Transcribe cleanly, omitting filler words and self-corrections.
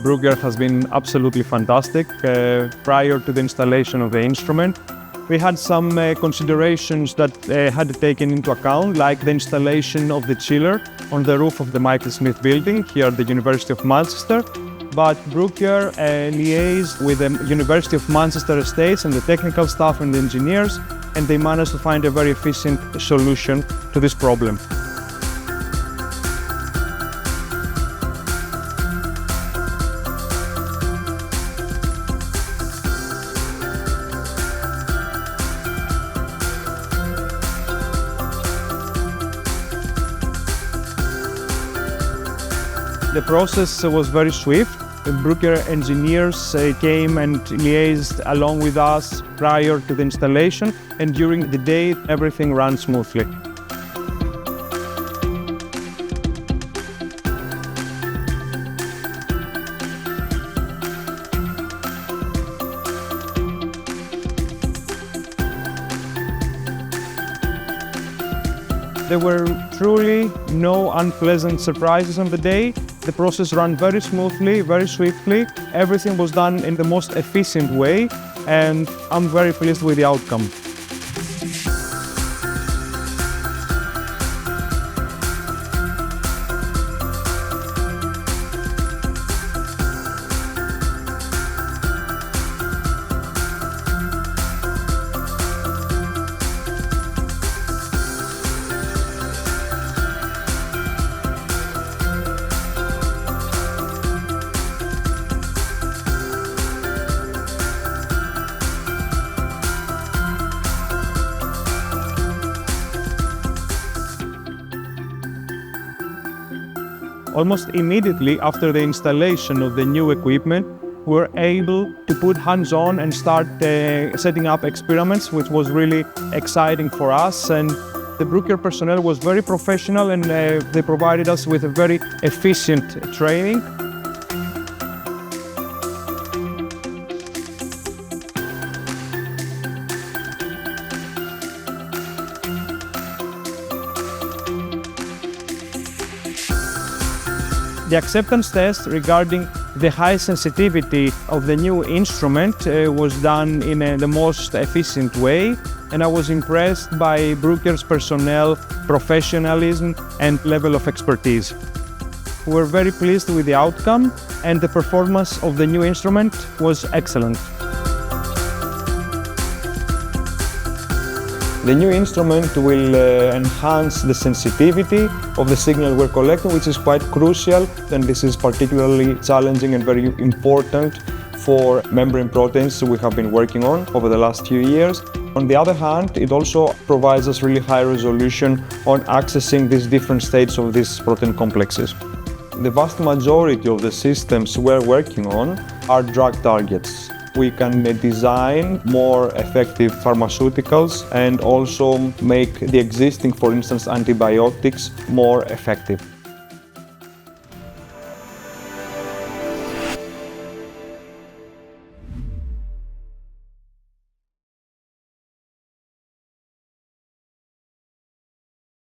Bruker has been absolutely fantastic. Prior to the installation of the instrument, we had some considerations that had to be taken into account, like the installation of the chiller on the roof of the Michael Smith building here at the University of Manchester. But Bruker liaised with the University of Manchester estates and the technical staff and the engineers, and they managed to find a very efficient solution to this problem. The process was very swift. The Bruker engineers came and liaised along with us prior to the installation, and during the day everything ran smoothly. There were truly no unpleasant surprises on the day. The process ran very smoothly, very swiftly. Everything was done in the most efficient way, and I'm very pleased with the outcome. Almost immediately after the installation of the new equipment, we were able to put hands-on and start setting up experiments, which was really exciting for us. And the Bruker personnel was very professional, and they provided us with a very efficient training. The acceptance test regarding the high sensitivity of the new instrument was done in the most efficient way, and I was impressed by Bruker's personnel, professionalism and level of expertise. We were very pleased with the outcome, and the performance of the new instrument was excellent. The new instrument will enhance the sensitivity of the signal we're collecting, which is quite crucial, and this is particularly challenging and very important for membrane proteins we have been working on over the last few years. On the other hand, it also provides us really high resolution on accessing these different states of these protein complexes. The vast majority of the systems we're working on are drug targets. We can design more effective pharmaceuticals and also make the existing, for instance, antibiotics more effective.